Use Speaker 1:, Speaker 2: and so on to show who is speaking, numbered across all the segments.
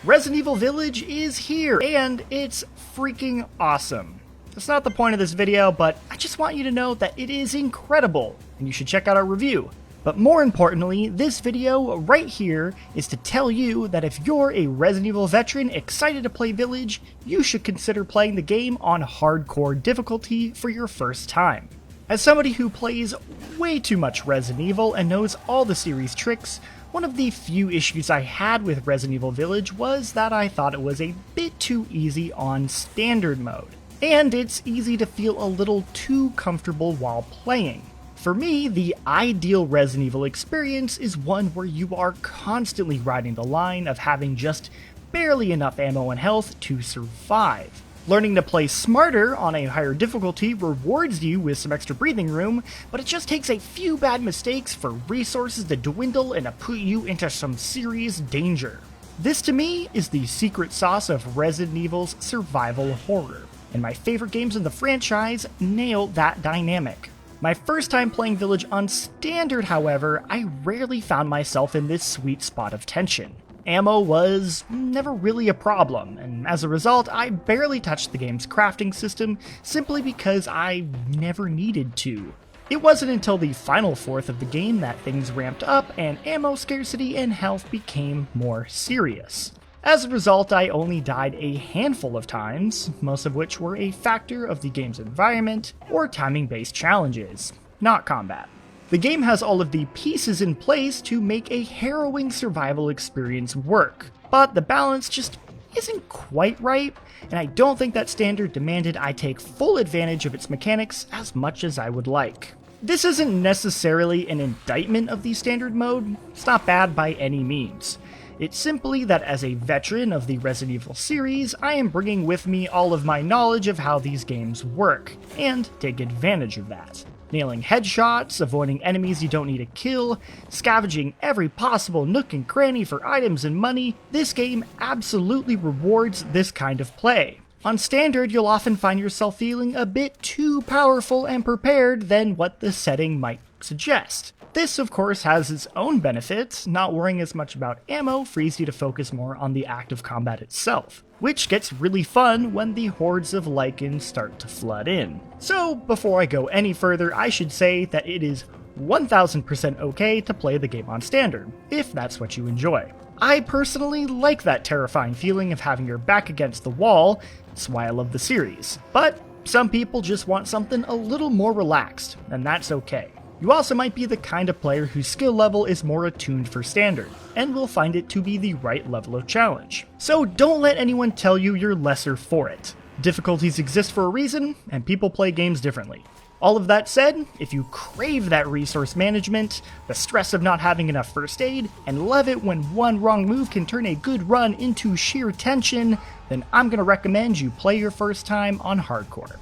Speaker 1: Resident Evil Village is here, and it's freaking awesome. That's not the point of this video, but I just want you to know that it is incredible, and you should check out our review. But more importantly, this video right here is to tell you that if you're a Resident Evil veteran excited to play Village, you should consider playing the game on hardcore difficulty for your first time. As somebody who plays way too much Resident Evil and knows all the series tricks, one of the few issues I had with Resident Evil Village was that I thought it was a bit too easy on standard mode. And it's easy to feel a little too comfortable while playing. For me, the ideal Resident Evil experience is one where you are constantly riding the line of having just barely enough ammo and health to survive. Learning to play smarter on a higher difficulty rewards you with some extra breathing room, but it just takes a few bad mistakes for resources to dwindle and to put you into some serious danger. This to me is the secret sauce of Resident Evil's survival horror, and my favorite games in the franchise nail that dynamic. My first time playing Village on standard, however, I rarely found myself in this sweet spot of tension. Ammo was never really a problem, and as a result, I barely touched the game's crafting system simply because I never needed to. It wasn't until the final fourth of the game that things ramped up and ammo scarcity and health became more serious. As a result, I only died a handful of times, most of which were a factor of the game's environment or timing-based challenges, not combat. The game has all of the pieces in place to make a harrowing survival experience work, but the balance just isn't quite right, and I don't think that standard demanded I take full advantage of its mechanics as much as I would like. This isn't necessarily an indictment of the standard mode, it's not bad by any means. It's simply that as a veteran of the Resident Evil series, I am bringing with me all of my knowledge of how these games work, and take advantage of that. Nailing headshots, avoiding enemies you don't need to kill, scavenging every possible nook and cranny for items and money, this game absolutely rewards this kind of play. On standard, you'll often find yourself feeling a bit too powerful and prepared than what the setting might suggest. This, of course, has its own benefits. Not worrying as much about ammo frees you to focus more on the act of combat itself, which gets really fun when the hordes of Lycans start to flood in. So, before I go any further, I should say that it is 1000% okay to play the game on standard, if that's what you enjoy. I personally like that terrifying feeling of having your back against the wall, that's why I love the series. But some people just want something a little more relaxed, and that's okay. You also might be the kind of player whose skill level is more attuned for standard, and will find it to be the right level of challenge. So don't let anyone tell you you're lesser for it. Difficulties exist for a reason, and people play games differently. All of that said, if you crave that resource management, the stress of not having enough first aid, and love it when one wrong move can turn a good run into sheer tension, then I'm gonna recommend you play your first time on hardcore.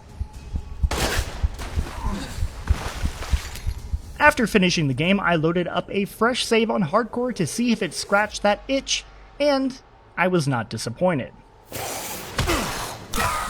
Speaker 1: After finishing the game, I loaded up a fresh save on hardcore to see if it scratched that itch, and I was not disappointed.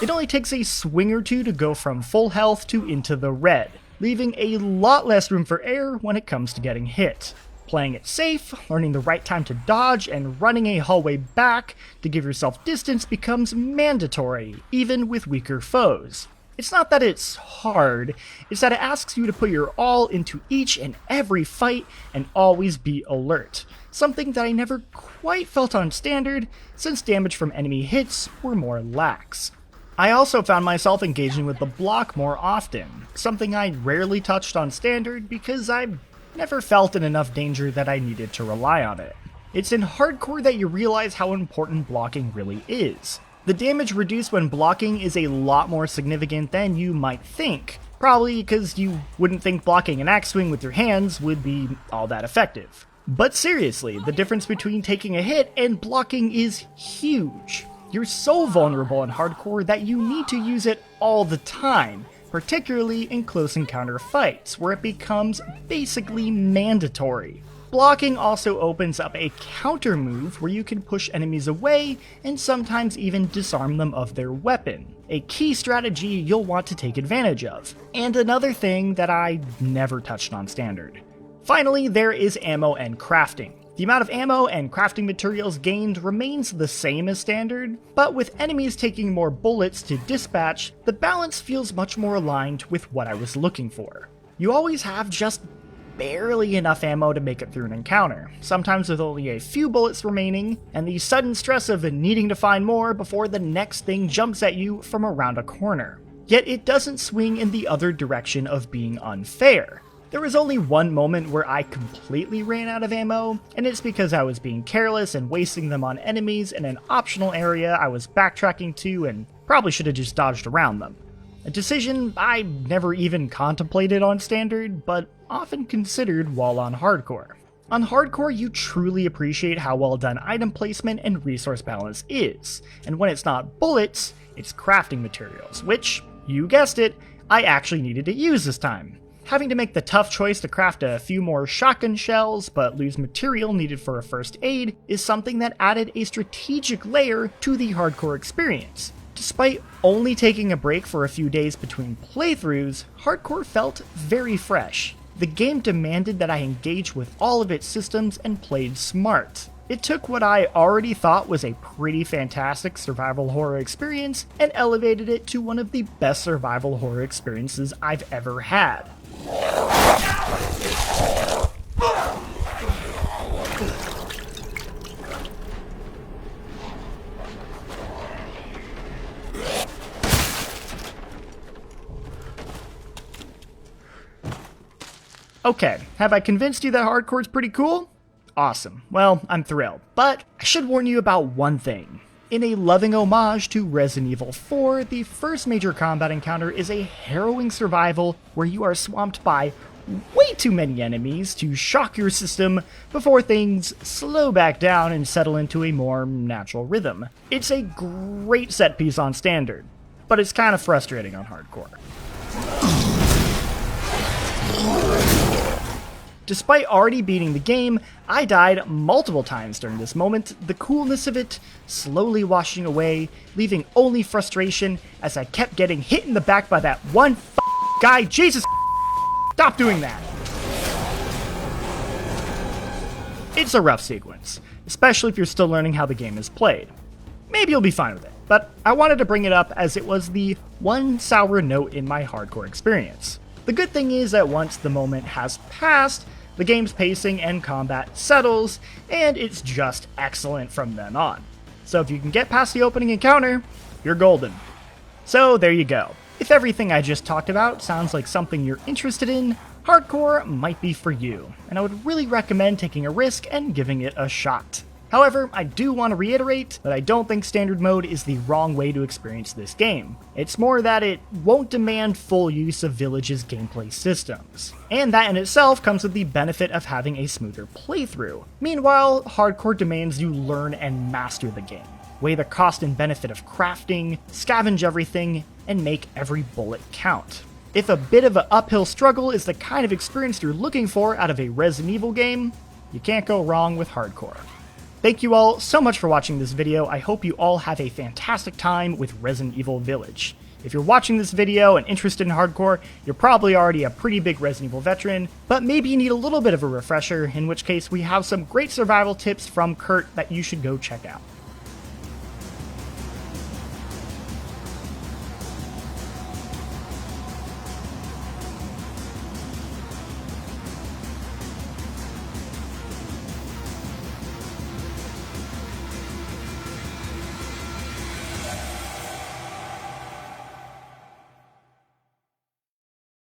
Speaker 1: It only takes a swing or two to go from full health to into the red, leaving a lot less room for error when it comes to getting hit. Playing it safe, learning the right time to dodge, and running a hallway back to give yourself distance becomes mandatory, even with weaker foes. It's not that it's hard, it's that it asks you to put your all into each and every fight and always be alert. Something that I never quite felt on standard, since damage from enemy hits were more lax. I also found myself engaging with the block more often, something I rarely touched on standard because I never felt in enough danger that I needed to rely on it. It's in hardcore that you realize how important blocking really is. The damage reduced when blocking is a lot more significant than you might think, probably because you wouldn't think blocking an axe swing with your hands would be all that effective. But seriously, the difference between taking a hit and blocking is huge. You're so vulnerable in hardcore that you need to use it all the time, particularly in close encounter fights, where it becomes basically mandatory. Blocking also opens up a counter move where you can push enemies away and sometimes even disarm them of their weapon, a key strategy you'll want to take advantage of, and another thing that I never touched on standard. Finally, there is ammo and crafting. The amount of ammo and crafting materials gained remains the same as standard, but with enemies taking more bullets to dispatch, the balance feels much more aligned with what I was looking for. You always have just barely enough ammo to make it through an encounter, sometimes with only a few bullets remaining, and the sudden stress of needing to find more before the next thing jumps at you from around a corner. Yet it doesn't swing in the other direction of being unfair. There was only one moment where I completely ran out of ammo, and it's because I was being careless and wasting them on enemies in an optional area I was backtracking to and probably should have just dodged around them. A decision I never even contemplated on standard, but often considered while on hardcore. On hardcore, you truly appreciate how well done item placement and resource balance is, and when it's not bullets, it's crafting materials, which, you guessed it, I actually needed to use this time. Having to make the tough choice to craft a few more shotgun shells but lose material needed for a first aid is something that added a strategic layer to the hardcore experience. Despite only taking a break for a few days between playthroughs, hardcore felt very fresh. The game demanded that I engage with all of its systems and played smart. It took what I already thought was a pretty fantastic survival horror experience and elevated it to one of the best survival horror experiences I've ever had. Okay, have I convinced you that hardcore's pretty cool? Awesome. Well, I'm thrilled. But I should warn you about one thing. In a loving homage to Resident Evil 4, the first major combat encounter is a harrowing survival where you are swamped by way too many enemies to shock your system before things slow back down and settle into a more natural rhythm. It's a great set piece on standard, but it's kind of frustrating on hardcore. Despite already beating the game, I died multiple times during this moment, the coolness of it slowly washing away, leaving only frustration as I kept getting hit in the back by that one guy. Jesus, stop doing that! It's a rough sequence, especially if you're still learning how the game is played. Maybe you'll be fine with it, but I wanted to bring it up as it was the one sour note in my hardcore experience. The good thing is that once the moment has passed, the game's pacing and combat settles, and it's just excellent from then on. So if you can get past the opening encounter, you're golden. So there you go. If everything I just talked about sounds like something you're interested in, hardcore might be for you, and I would really recommend taking a risk and giving it a shot. However, I do want to reiterate that I don't think standard mode is the wrong way to experience this game. It's more that it won't demand full use of Village's gameplay systems. And that in itself comes with the benefit of having a smoother playthrough. Meanwhile, hardcore demands you learn and master the game, weigh the cost and benefit of crafting, scavenge everything, and make every bullet count. If a bit of an uphill struggle is the kind of experience you're looking for out of a Resident Evil game, you can't go wrong with hardcore. Thank you all so much for watching this video. I hope you all have a fantastic time with Resident Evil Village. If you're watching this video and interested in hardcore, you're probably already a pretty big Resident Evil veteran, but maybe you need a little bit of a refresher, in which case we have some great survival tips from Kurt that you should go check out.